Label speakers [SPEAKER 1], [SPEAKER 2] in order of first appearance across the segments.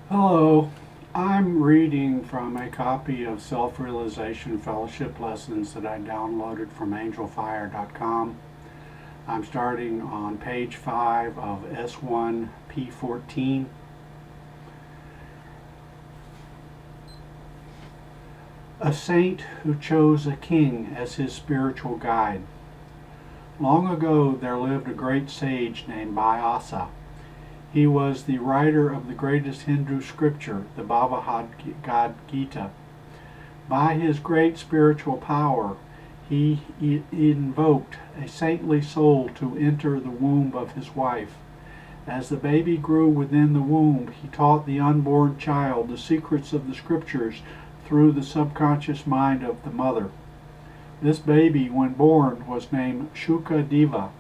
[SPEAKER 1] Hello, I'm reading from a copy of Self-Realization Fellowship Lessons that I downloaded from angelfire.com. I'm starting on page 5 of S1P14. A saint who chose a king as his spiritual guide. Long ago there lived a great sage named Vyasa. He was the writer of the greatest Hindu scripture, the Bhagavad Gita. By his great spiritual power, he invoked a saintly soul to enter the womb of his wife. As the baby grew within the womb, he taught the unborn child the secrets of the scriptures through the subconscious mind of the mother. This baby, when born, was named Shukadeva.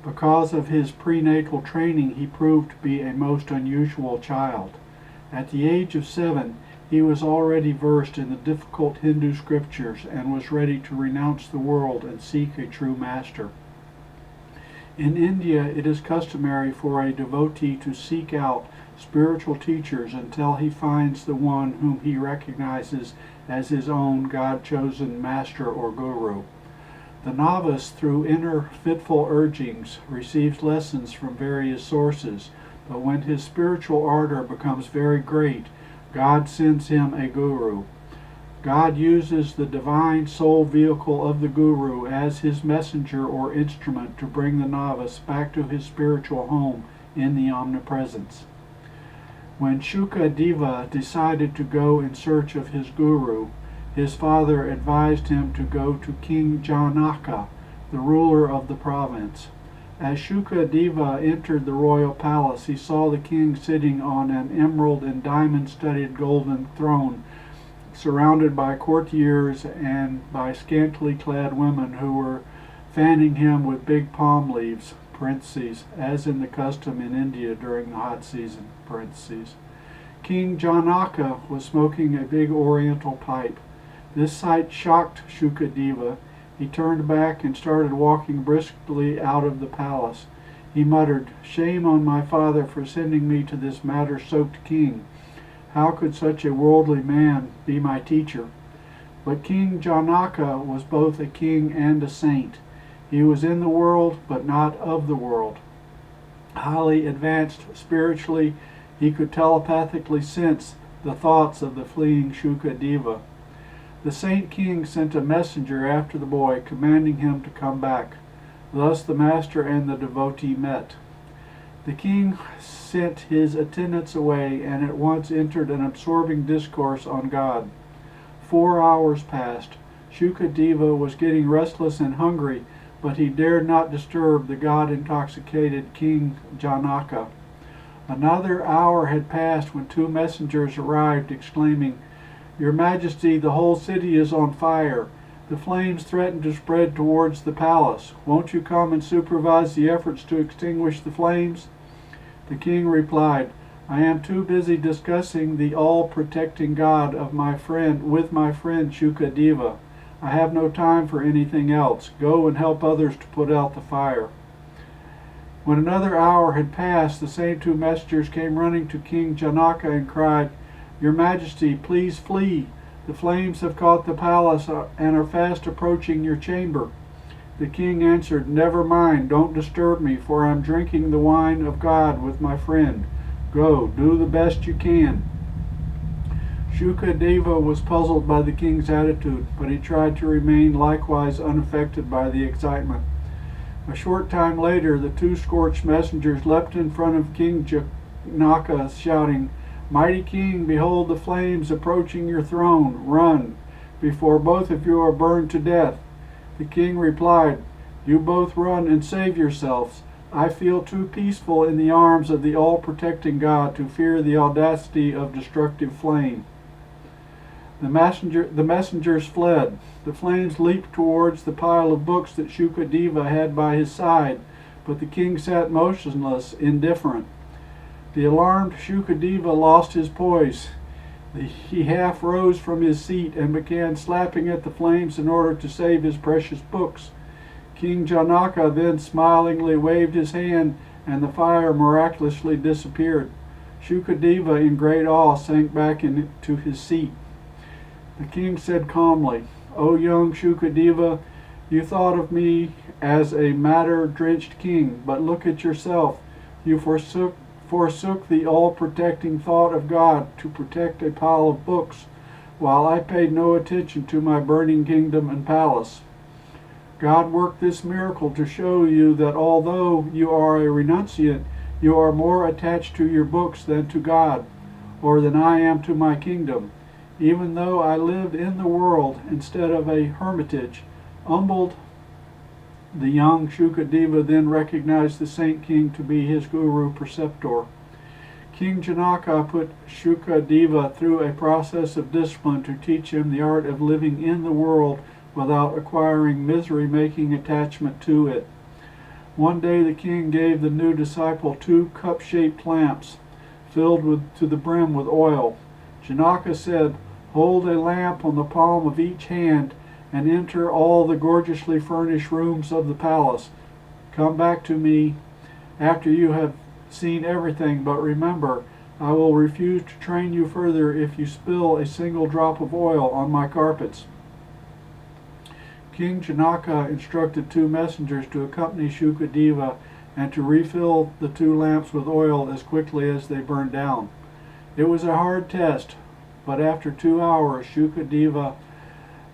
[SPEAKER 1] Because of his prenatal training, he proved to be a most unusual child. At the age of 7, he was already versed in the difficult Hindu scriptures and was ready to renounce the world and seek a true master. In India, it is customary for a devotee to seek out spiritual teachers until he finds the one whom he recognizes as his own God-chosen master or guru. The novice, through inner fitful urgings, receives lessons from various sources, but when his spiritual ardor becomes very great, God sends him a guru. God uses the divine soul vehicle of the guru as his messenger or instrument to bring the novice back to his spiritual home in the omnipresence. When Shukadeva decided to go in search of his guru, his father advised him to go to King Janaka, the ruler of the province. As Shukadeva entered the royal palace, he saw the king sitting on an emerald and diamond-studded golden throne, surrounded by courtiers and by scantily clad women who were fanning him with big palm leaves, parentheses, as in the custom in India during the hot season, parentheses. King Janaka was smoking a big oriental pipe. This sight shocked Shukadeva. He turned back and started walking briskly out of the palace. He muttered, "Shame on my father for sending me to this matter-soaked king. How could such a worldly man be my teacher?" But King Janaka was both a king and a saint. He was in the world, but not of the world. Highly advanced spiritually, he could telepathically sense the thoughts of the fleeing Shukadeva. The saint king sent a messenger after the boy, commanding him to come back. Thus the master and the devotee met. The king sent his attendants away and at once entered an absorbing discourse on God. 4 hours passed. Shukadeva was getting restless and hungry, but he dared not disturb the God-intoxicated King Janaka. Another hour had passed when 2 messengers arrived, exclaiming, "Your Majesty, the whole city is on fire. The flames threaten to spread towards the palace. Won't you come and supervise the efforts to extinguish the flames?" The king replied, "I am too busy discussing the all-protecting God with my friend Shukadeva. I have no time for anything else. Go and help others to put out the fire." When another hour had passed, the same 2 messengers came running to King Janaka and cried, "Your Majesty, please flee. The flames have caught the palace and are fast approaching your chamber." The king answered, "Never mind, don't disturb me, for I'm drinking the wine of God with my friend. Go, do the best you can." Shukadeva was puzzled by the king's attitude, but he tried to remain likewise unaffected by the excitement. A short time later, the 2 scorched messengers leapt in front of King Janaka, shouting, "Mighty king, behold the flames approaching your throne. Run, before both of you are burned to death." The king replied, "You both run and save yourselves. I feel too peaceful in the arms of the all-protecting God to fear the audacity of destructive flame." The messengers fled. The flames leaped towards the pile of books that Shukadeva had by his side, but the king sat motionless, indifferent. The alarmed Shukadeva lost his poise. He half rose from his seat and began slapping at the flames in order to save his precious books. King Janaka then smilingly waved his hand and the fire miraculously disappeared. Shukadeva, in great awe, sank back into his seat. The king said calmly, "O young Shukadeva, you thought of me as a matter-drenched king, but look at yourself. You forsook the all-protecting thought of God to protect a pile of books, while I paid no attention to my burning kingdom and palace. God worked this miracle to show you that although you are a renunciant, you are more attached to your books than to God, or than I am to my kingdom. Even though I lived in the world instead of a hermitage." Humbled, the young Shukadeva then recognized the Saint King to be his guru preceptor. King Janaka put Shukadeva through a process of discipline to teach him the art of living in the world without acquiring misery-making attachment to it. One day the king gave the new disciple 2 cup-shaped lamps filled to the brim with oil. Janaka said, "Hold a lamp on the palm of each hand and enter all the gorgeously furnished rooms of the palace. Come back to me after you have seen everything, but remember, I will refuse to train you further if you spill a single drop of oil on my carpets." King Janaka instructed 2 messengers to accompany Shukadeva and to refill the 2 lamps with oil as quickly as they burned down. It was a hard test, but after 2 hours Shukadeva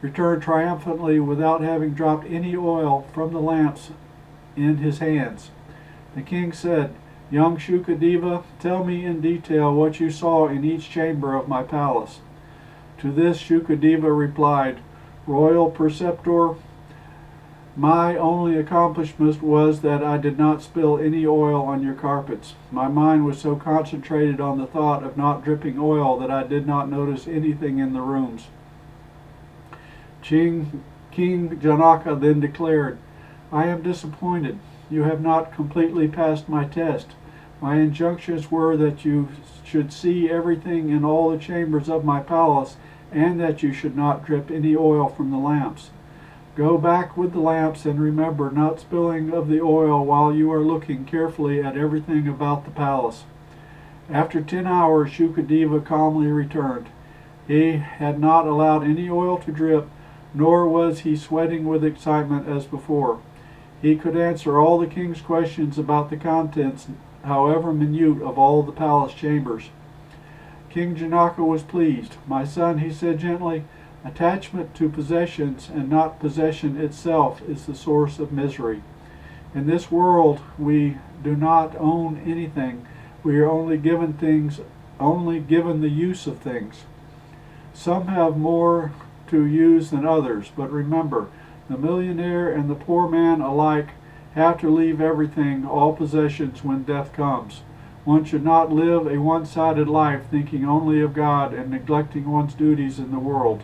[SPEAKER 1] returned triumphantly without having dropped any oil from the lamps in his hands. The king said, "Young Shukadeva, tell me in detail what you saw in each chamber of my palace." To this Shukadeva replied, "Royal preceptor, my only accomplishment was that I did not spill any oil on your carpets. My mind was so concentrated on the thought of not dripping oil that I did not notice anything in the rooms." King Janaka then declared, "I am disappointed. You have not completely passed my test. My injunctions were that you should see everything in all the chambers of my palace, and that you should not drip any oil from the lamps. Go back with the lamps, and remember not spilling of the oil while you are looking carefully at everything about the palace." After 10 hours, Shukadeva calmly returned. He had not allowed any oil to drip, nor was he sweating with excitement as before. He could answer all the king's questions about the contents, however minute, of all the palace chambers. King Janaka was pleased. "My son," he said gently, "attachment to possessions and not possession itself is the source of misery. In this world we do not own anything. We are only given the use of things. Some have more to use than others, but remember, the millionaire and the poor man alike have to leave everything, all possessions, when death comes. One should not live a one-sided life, thinking only of God and neglecting one's duties in the world.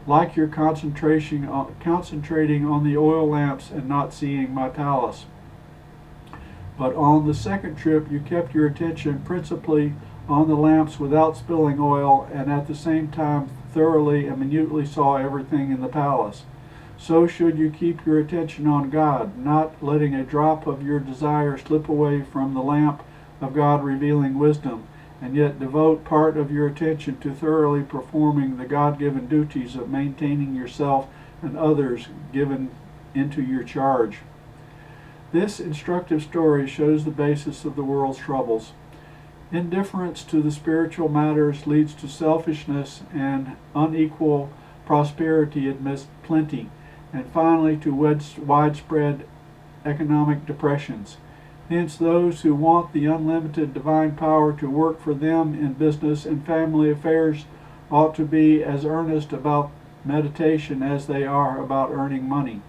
[SPEAKER 1] Like you're concentrating on the oil lamps and not seeing my palace. But on the second trip you kept your attention principally on the lamps without spilling oil, and at the same time thoroughly and minutely saw everything in the palace. So should you keep your attention on God, not letting a drop of your desire slip away from the lamp of God revealing wisdom, and yet devote part of your attention to thoroughly performing the God-given duties of maintaining yourself and others given into your charge." This instructive story shows the basis of the world's troubles. Indifference to the spiritual matters leads to selfishness and unequal prosperity amidst plenty, and finally to widespread economic depressions. Hence, those who want the unlimited divine power to work for them in business and family affairs ought to be as earnest about meditation as they are about earning money.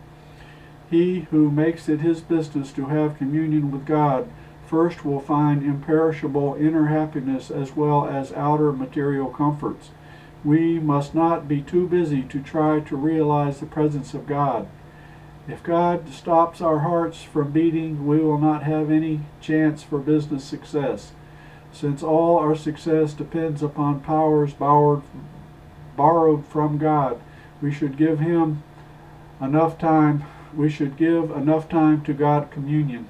[SPEAKER 1] He who makes it his business to have communion with God first will find imperishable inner happiness as well as outer material comforts. We must not be too busy to try to realize the presence of God. If God stops our hearts from beating, we will not have any chance for business success. Since all our success depends upon powers borrowed from God, we should give enough time to God communion.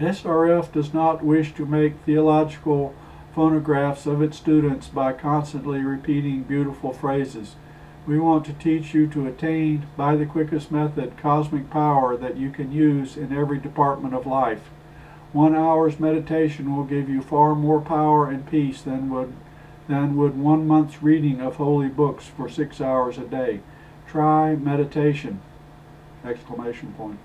[SPEAKER 1] SRF does not wish to make theological phonographs of its students by constantly repeating beautiful phrases. We want to teach you to attain, by the quickest method, cosmic power that you can use in every department of life. 1 hour's meditation will give you far more power and peace than would 1 month's reading of holy books for 6 hours a day. Try meditation! Exclamation point.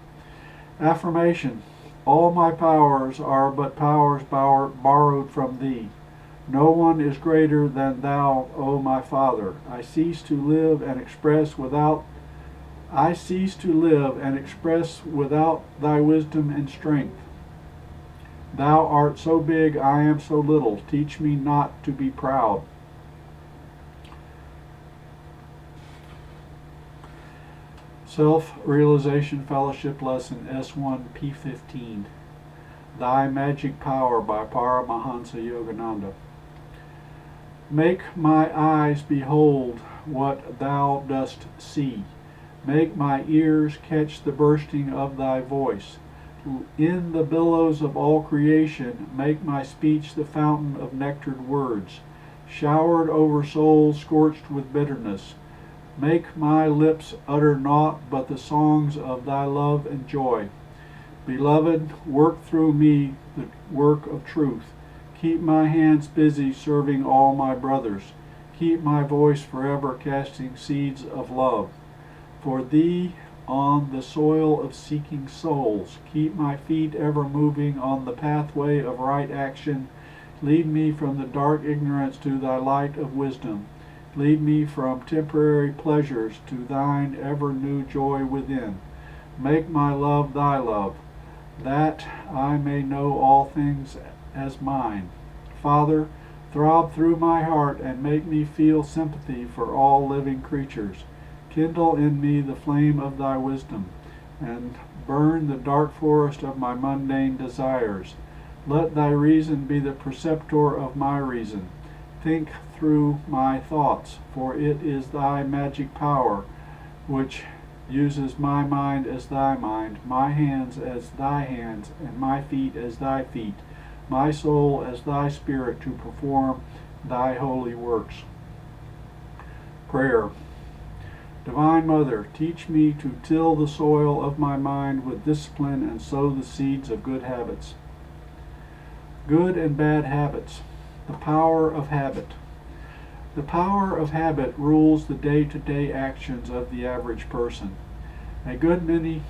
[SPEAKER 1] Affirmation. All my powers are but powers borrowed from thee. No one is greater than thou, O my Father. I cease to live and express without thy wisdom and strength. Thou art so big, I am so little. Teach me not to be proud. Self-Realization Fellowship Lesson S1 P15. Thy Magic Power by Paramahansa Yogananda. Make my eyes behold what thou dost see. Make my ears catch the bursting of thy voice. In the billows of all creation, make my speech the fountain of nectared words, showered over souls scorched with bitterness. Make my lips utter naught but the songs of thy love and joy. Beloved, work through me the work of truth. Keep my hands busy serving all my brothers. Keep my voice forever casting seeds of love. For thee, on the soil of seeking souls, keep my feet ever moving on the pathway of right action. Lead me from the dark ignorance to thy light of wisdom. Lead me from temporary pleasures to thine ever new joy within. Make my love thy love, that I may know all things as mine. Father, throb through my heart and make me feel sympathy for all living creatures. Kindle in me the flame of thy wisdom, and burn the dark forest of my mundane desires. Let thy reason be the preceptor of my reason. Think through my thoughts, for it is thy magic power which uses my mind as thy mind, my hands as thy hands, and my feet as thy feet, my soul as thy spirit to perform thy holy works. Prayer. Divine Mother, teach me to till the soil of my mind with discipline and sow the seeds of good habits. Good and bad habits. The power of habit. The power of habit rules the day-to-day actions of the average person. A good many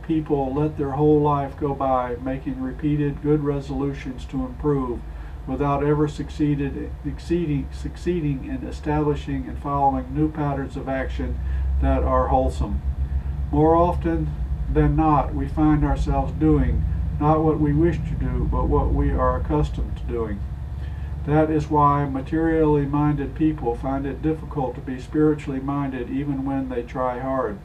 [SPEAKER 1] people let their whole life go by making repeated good resolutions to improve without ever succeeding in establishing and following new patterns of action that are wholesome. More often than not, we find ourselves doing not what we wish to do, but what we are accustomed to doing. That is why materially minded people find it difficult to be spiritually minded even when they try hard.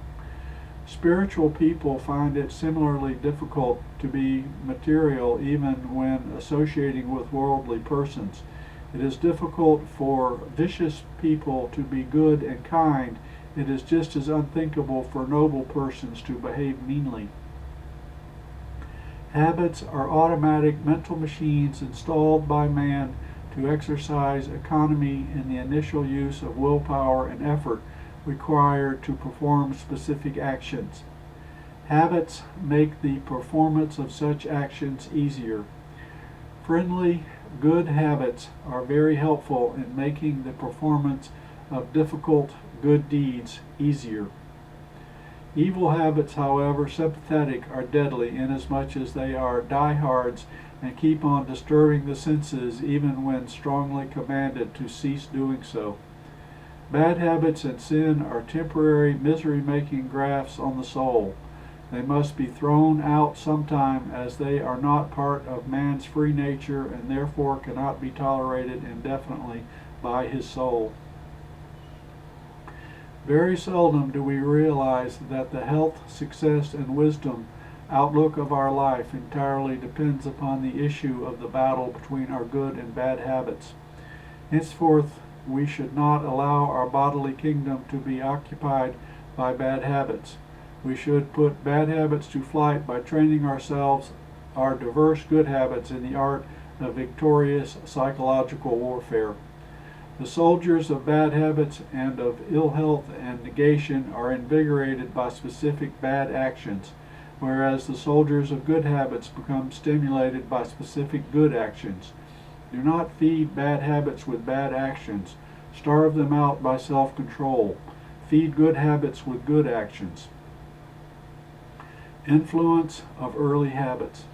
[SPEAKER 1] Spiritual people find it similarly difficult to be material even when associating with worldly persons. It is difficult for vicious people to be good and kind. It is just as unthinkable for noble persons to behave meanly. Habits are automatic mental machines installed by man to exercise economy in the initial use of willpower and effort required to perform specific actions. Habits make the performance of such actions easier. Friendly, good habits are very helpful in making the performance of difficult, good deeds easier. Evil habits, however sympathetic, are deadly inasmuch as they are diehards and keep on disturbing the senses even when strongly commanded to cease doing so. Bad habits and sin are temporary misery-making grafts on the soul. They must be thrown out sometime, as they are not part of man's free nature and therefore cannot be tolerated indefinitely by his soul. Very seldom do we realize that the health, success, and wisdom outlook of our life entirely depends upon the issue of the battle between our good and bad habits. Henceforth, we should not allow our bodily kingdom to be occupied by bad habits. We should put bad habits to flight by training ourselves are diverse good habits in the art of victorious psychological warfare. The soldiers of bad habits and of ill health and negation are invigorated by specific bad actions, whereas the soldiers of good habits become stimulated by specific good actions. Do not feed bad habits with bad actions. Starve them out by self-control. Feed good habits with good actions. Influence of early habits.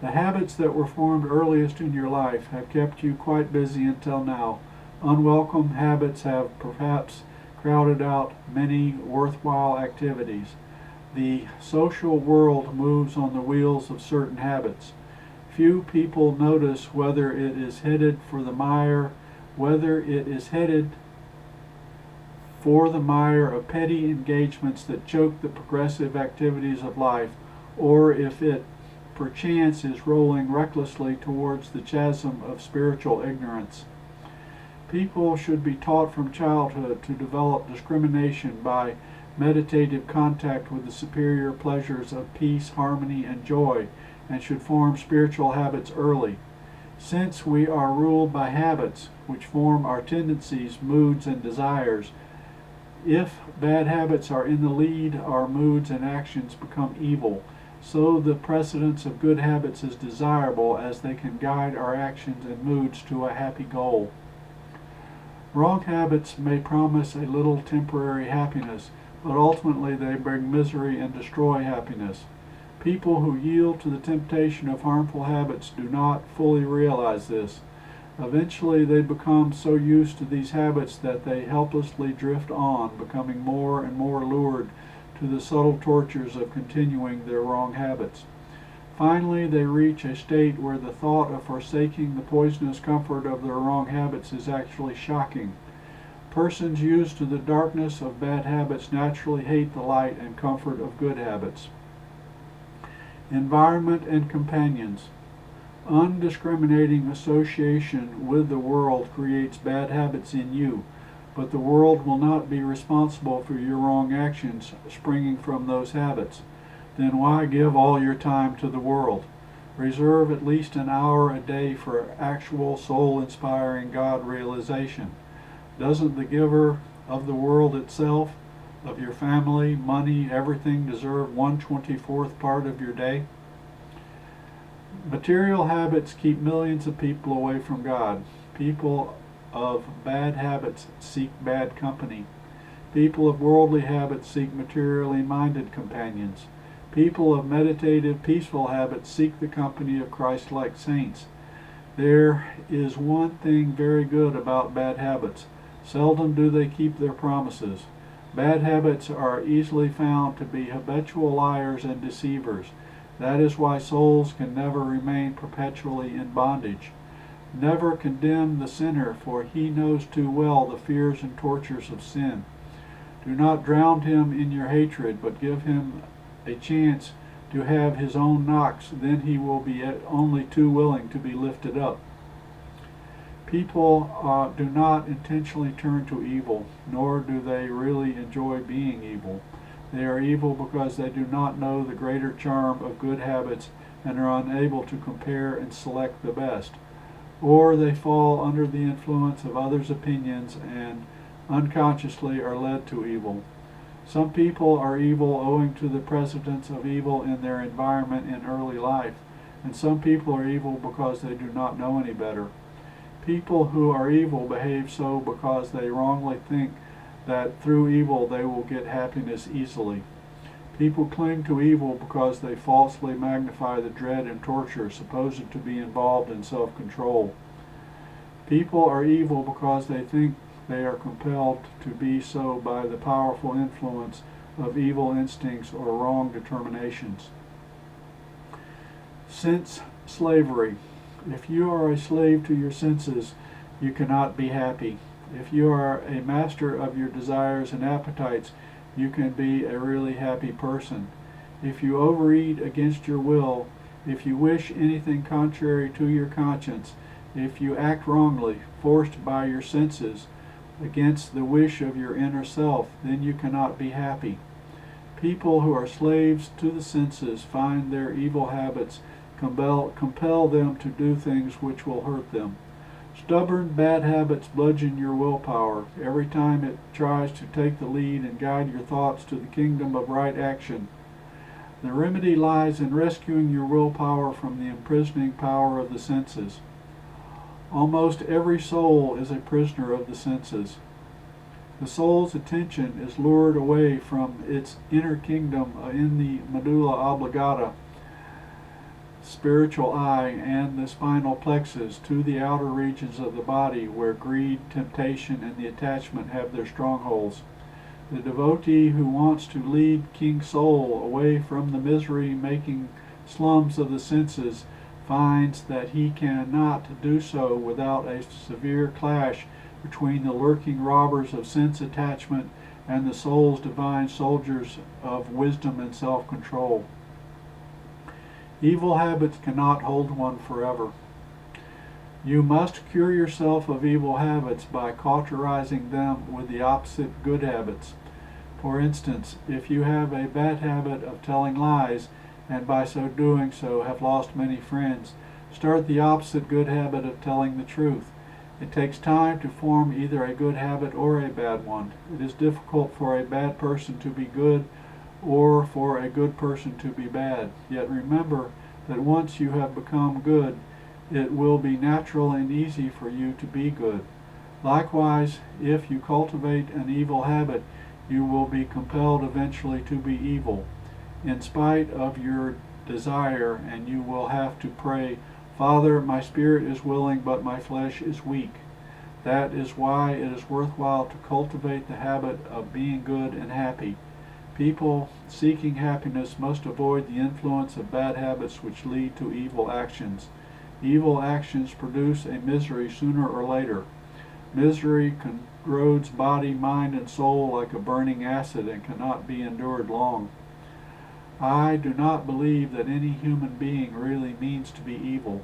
[SPEAKER 1] The habits that were formed earliest in your life have kept you quite busy until now. Unwelcome habits have perhaps crowded out many worthwhile activities. The social world moves on the wheels of certain habits. Few people notice whether it is headed for the mire of petty engagements that choke the progressive activities of life, or if it perchance is rolling recklessly towards the chasm of spiritual ignorance. People should be taught from childhood to develop discrimination by meditative contact with the superior pleasures of peace, harmony, and joy, and should form spiritual habits early. Since we are ruled by habits, which form our tendencies, moods, and desires, if bad habits are in the lead, our moods and actions become evil. So the precedence of good habits is desirable, as they can guide our actions and moods to a happy goal. Wrong habits may promise a little temporary happiness, but ultimately they bring misery and destroy happiness. People who yield to the temptation of harmful habits do not fully realize this. Eventually they become so used to these habits that they helplessly drift on, becoming more and more lured to the subtle tortures of continuing their wrong habits. Finally, they reach a state where the thought of forsaking the poisonous comfort of their wrong habits is actually shocking. Persons used to the darkness of bad habits naturally hate the light and comfort of good habits. Environment and companions. Undiscriminating association with the world creates bad habits in you, but the world will not be responsible for your wrong actions springing from those habits. Then why give all your time to the world? Reserve at least an hour a day for actual soul-inspiring God realization. Doesn't the giver of the world itself, of your family, money, everything deserve 1/24th part of your day? Material habits keep millions of people away from God. People of bad habits seek bad company. People of worldly habits seek materially minded companions. People of meditative, peaceful habits seek the company of Christ-like saints. There is one thing very good about bad habits. Seldom do they keep their promises. Bad habits are easily found to be habitual liars and deceivers. That is why souls can never remain perpetually in bondage. Never condemn the sinner, for he knows too well the fears and tortures of sin. Do not drown him in your hatred, but give him a chance to have his own knocks, then he will be only too willing to be lifted up. People do not intentionally turn to evil, nor do they really enjoy being evil. They are evil because they do not know the greater charm of good habits and are unable to compare and select the best. Or they fall under the influence of others' opinions and unconsciously are led to evil. Some people are evil owing to the precedence of evil in their environment in early life, and some people are evil because they do not know any better. People who are evil behave so because they wrongly think that through evil they will get happiness easily. People cling to evil because they falsely magnify the dread and torture supposed to be involved in self-control. People are evil because they think they are compelled to be so by the powerful influence of evil instincts or wrong determinations. Sense slavery. If you are a slave to your senses, you cannot be happy. If you are a master of your desires and appetites, you can be a really happy person. If you overeat against your will, if you wish anything contrary to your conscience, if you act wrongly, forced by your senses, against the wish of your inner self, then you cannot be happy. People who are slaves to the senses find their evil habits compel them to do things which will hurt them. Stubborn bad habits bludgeon your willpower every time it tries to take the lead and guide your thoughts to the kingdom of right action. The remedy lies in rescuing your willpower from the imprisoning power of the senses. Almost every soul is a prisoner of the senses. The soul's attention is lured away from its inner kingdom in the medulla oblongata, spiritual eye, and the spinal plexus to the outer regions of the body where greed, temptation, and the attachment have their strongholds. The devotee who wants to lead King Soul away from the misery-making slums of the senses finds that he cannot do so without a severe clash between the lurking robbers of sense attachment and the soul's divine soldiers of wisdom and self-control. Evil habits cannot hold one forever. You must cure yourself of evil habits by cauterizing them with the opposite good habits. For instance, if you have a bad habit of telling lies, and by so doing so have lost many friends, start the opposite good habit of telling the truth. It takes time to form either a good habit or a bad one. It is difficult for a bad person to be good or for a good person to be bad. Yet remember that once you have become good, it will be natural and easy for you to be good. Likewise, if you cultivate an evil habit, you will be compelled eventually to be evil, in spite of your desire, and you will have to pray, "Father, my spirit is willing, but my flesh is weak." That is why it is worthwhile to cultivate the habit of being good and happy. People seeking happiness must avoid the influence of bad habits which lead to evil actions. Evil actions produce a misery sooner or later. Misery corrodes body, mind, and soul like a burning acid and cannot be endured long. I do not believe that any human being really means to be evil.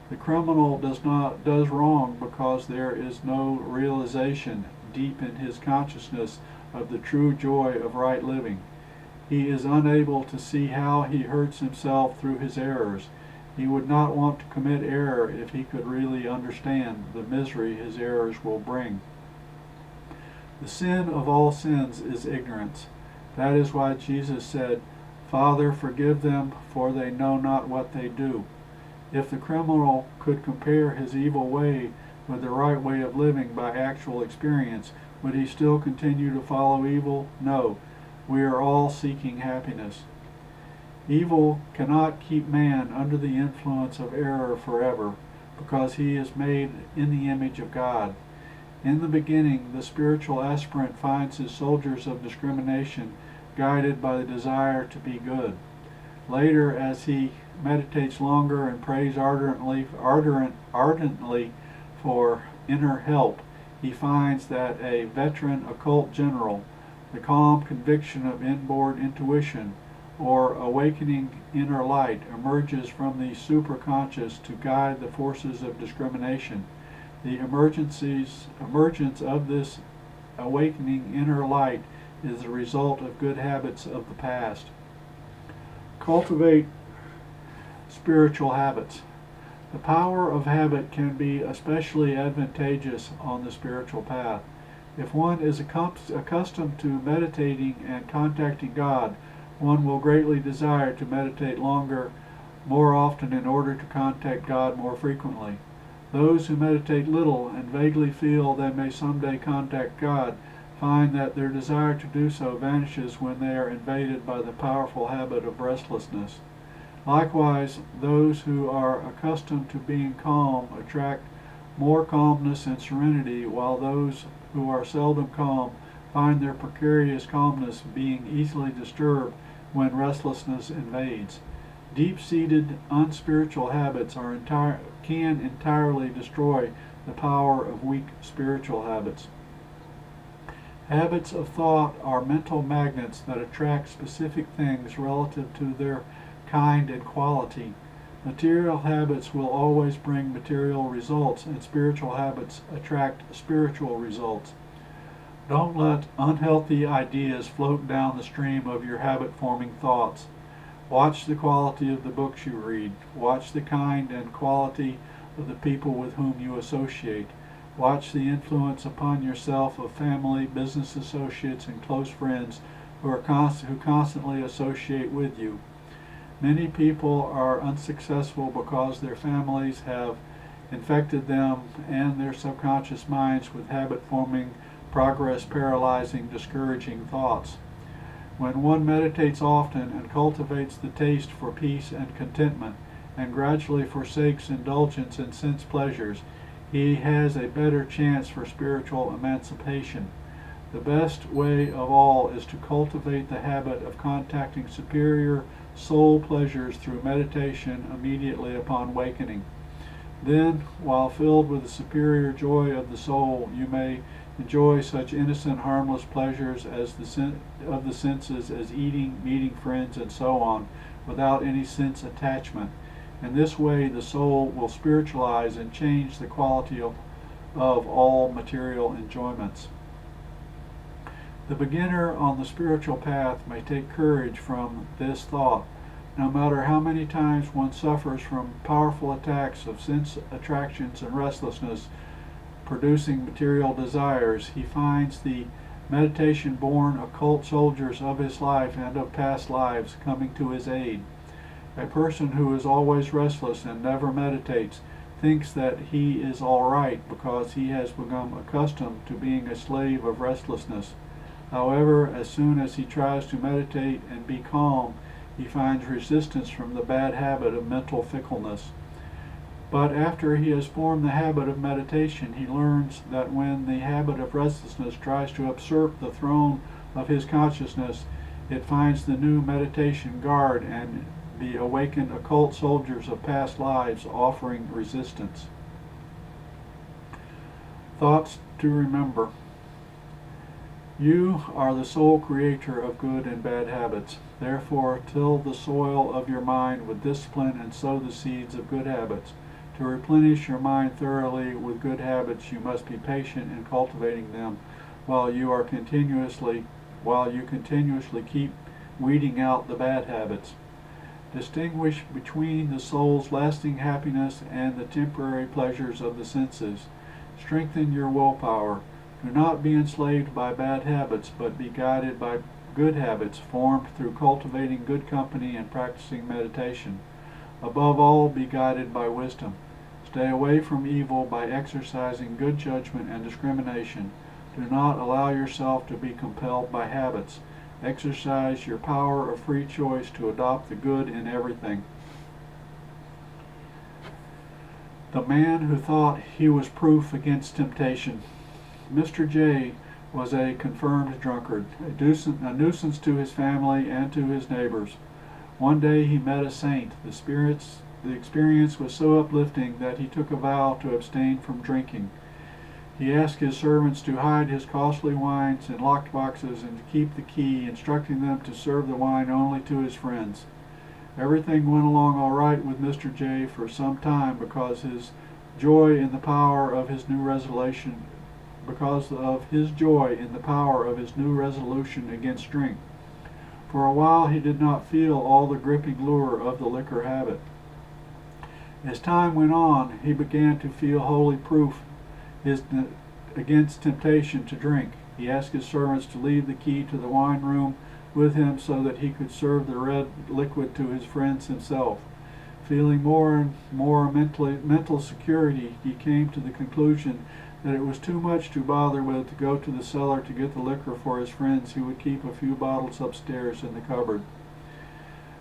[SPEAKER 1] The criminal does wrong because there is no realization deep in his consciousness of the true joy of right living. He is unable to see how he hurts himself through his errors. He would not want to commit error if he could really understand the misery his errors will bring. The sin of all sins is ignorance. That is why Jesus said, "Father, forgive them, for they know not what they do." If the criminal could compare his evil way with the right way of living by actual experience, would he still continue to follow evil? No. We are all seeking happiness. Evil cannot keep man under the influence of error forever, because he is made in the image of God. In the beginning, the spiritual aspirant finds his soldiers of discrimination guided by the desire to be good. Later, as he meditates longer and prays ardently for inner help, he finds that a veteran occult general, the calm conviction of inboard intuition, or awakening inner light emerges from the superconscious to guide the forces of discrimination. The emergence of this awakening inner light is the result of good habits of the past. Cultivate spiritual habits. The power of habit can be especially advantageous on the spiritual path. If one is accustomed to meditating and contacting God, one will greatly desire to meditate longer, more often in order to contact God more frequently. Those who meditate little and vaguely feel they may someday contact God find that their desire to do so vanishes when they are invaded by the powerful habit of restlessness. Likewise, those who are accustomed to being calm attract more calmness and serenity, while those who are seldom calm find their precarious calmness being easily disturbed when restlessness invades. Deep-seated, unspiritual habits can entirely destroy the power of weak spiritual habits. Habits of thought are mental magnets that attract specific things relative to their kind and quality. Material habits will always bring material results, and spiritual habits attract spiritual results. Don't let unhealthy ideas float down the stream of your habit-forming thoughts. Watch the quality of the books you read. Watch the kind and quality of the people with whom you associate. Watch the influence upon yourself of family, business associates, and close friends who constantly associate with you. Many people are unsuccessful because their families have infected them and their subconscious minds with habit-forming, progress-paralyzing, discouraging thoughts. When one meditates often and cultivates the taste for peace and contentment, and gradually forsakes indulgence in sense pleasures, he has a better chance for spiritual emancipation. The best way of all is to cultivate the habit of contacting superior soul pleasures through meditation immediately upon awakening. Then, while filled with the superior joy of the soul, you may enjoy such innocent, harmless pleasures of the senses as eating, meeting friends, and so on, without any sense attachment. In this way, the soul will spiritualize and change the quality of all material enjoyments. The beginner on the spiritual path may take courage from this thought. No matter how many times one suffers from powerful attacks of sense attractions and restlessness, producing material desires, he finds the meditation-born occult soldiers of his life and of past lives coming to his aid. A person who is always restless and never meditates thinks that he is all right because he has become accustomed to being a slave of restlessness. However, as soon as he tries to meditate and be calm, he finds resistance from the bad habit of mental fickleness. But after he has formed the habit of meditation, he learns that when the habit of restlessness tries to usurp the throne of his consciousness, it finds the new meditation guard and the awakened occult soldiers of past lives offering resistance. Thoughts to remember. You are the sole creator of good and bad habits. Therefore, till the soil of your mind with discipline and sow the seeds of good habits. To replenish your mind thoroughly with good habits, you must be patient in cultivating them while you continuously keep weeding out the bad habits. Distinguish between the soul's lasting happiness and the temporary pleasures of the senses. Strengthen your willpower. Do not be enslaved by bad habits, but be guided by good habits formed through cultivating good company and practicing meditation. Above all, be guided by wisdom. Stay away from evil by exercising good judgment and discrimination. Do not allow yourself to be compelled by habits. Exercise your power of free choice to adopt the good in everything. The man who thought he was proof against temptation. Mr. J was a confirmed drunkard, a nuisance to his family and to his neighbors. One day he met a saint. The experience was so uplifting that he took a vow to abstain from drinking. He asked his servants to hide his costly wines in locked boxes and to keep the key, instructing them to serve the wine only to his friends. Everything went along all right with Mr. J for some time because of his joy in the power of his new resolution against drink. For a while he did not feel all the gripping lure of the liquor habit. As time went on, he began to feel wholly proof against temptation to drink. He asked his servants to leave the key to the wine room with him so that he could serve the red liquid to his friends himself. Feeling more and more mental security, he came to the conclusion that it was too much to bother with to go to the cellar to get the liquor for his friends who would keep a few bottles upstairs in the cupboard.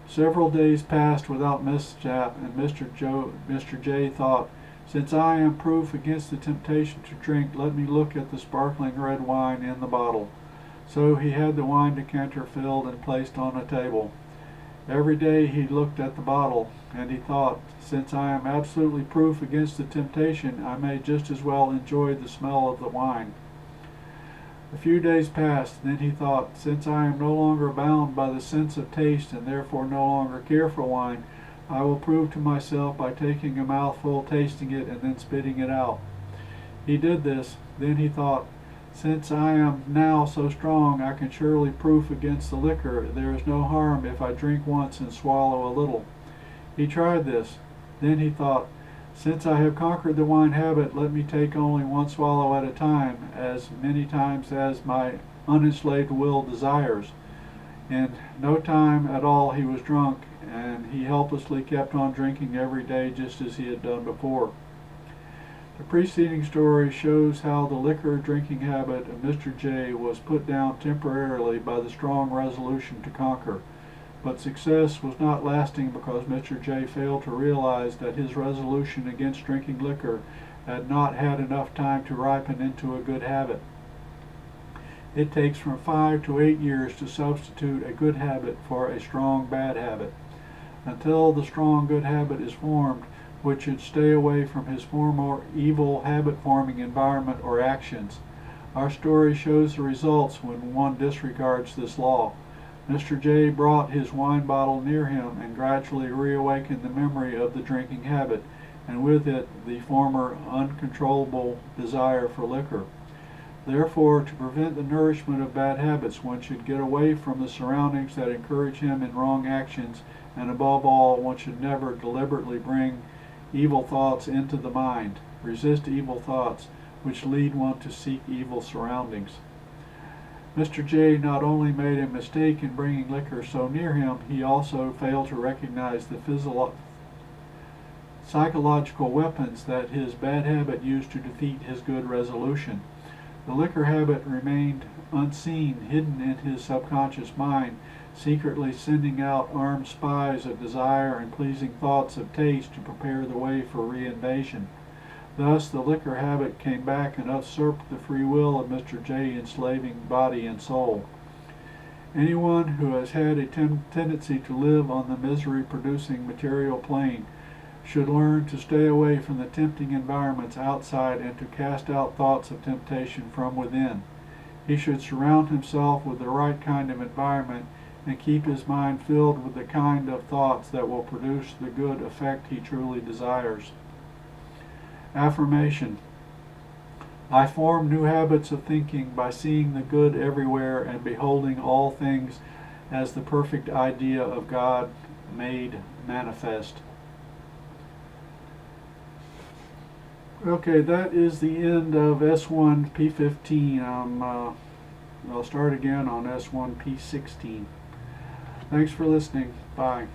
[SPEAKER 1] Several days passed without mishap, and Mr. J thought, "Since I am proof against the temptation to drink, let me look at the sparkling red wine in the bottle." So he had the wine decanter filled and placed on a table. Every day he looked at the bottle, and he thought, "Since I am absolutely proof against the temptation, I may just as well enjoy the smell of the wine." A few days passed, then he thought, "Since I am no longer bound by the sense of taste and therefore no longer care for wine, I will prove to myself by taking a mouthful, tasting it, and then spitting it out." He did this. Then he thought, Since I am now so strong, I can surely proof against the liquor. There is no harm if I drink once and swallow a little. He tried this. Then he thought, since I have conquered the wine habit, let me take only one swallow at a time, as many times as my unenslaved will desires. In no time at all he was drunk, and he helplessly kept on drinking every day just as he had done before. The preceding story shows how the liquor drinking habit of Mr. J was put down temporarily by the strong resolution to conquer. But success was not lasting because Mr. J failed to realize that his resolution against drinking liquor had not had enough time to ripen into a good habit. It takes from 5 to 8 years to substitute a good habit for a strong bad habit. Until the strong good habit is formed, which should stay away from his former evil habit-forming environment or actions. Our story shows the results when one disregards this law. Mr. J brought his wine bottle near him and gradually reawakened the memory of the drinking habit, and with it the former uncontrollable desire for liquor. Therefore, to prevent the nourishment of bad habits, one should get away from the surroundings that encourage him in wrong actions, and above all, one should never deliberately bring evil thoughts into the mind. Resist evil thoughts, which lead one to seek evil surroundings. Mr. J not only made a mistake in bringing liquor so near him, he also failed to recognize the psychological weapons that his bad habit used to defeat his good resolution. The liquor habit remained unseen, hidden in his subconscious mind, secretly sending out armed spies of desire and pleasing thoughts of taste to prepare the way for reinvasion. Thus the liquor habit came back and usurped the free will of Mr. J, enslaving body and soul. Anyone who has had a tendency to live on the misery-producing material plane should learn to stay away from the tempting environments outside and to cast out thoughts of temptation from within. He should surround himself with the right kind of environment and keep his mind filled with the kind of thoughts that will produce the good effect he truly desires. Affirmation. I form new habits of thinking by seeing the good everywhere and beholding all things as the perfect idea of God made manifest. Okay, that is the end of S1 P15. I'll start again on S1 P16. Thanks for listening. Bye.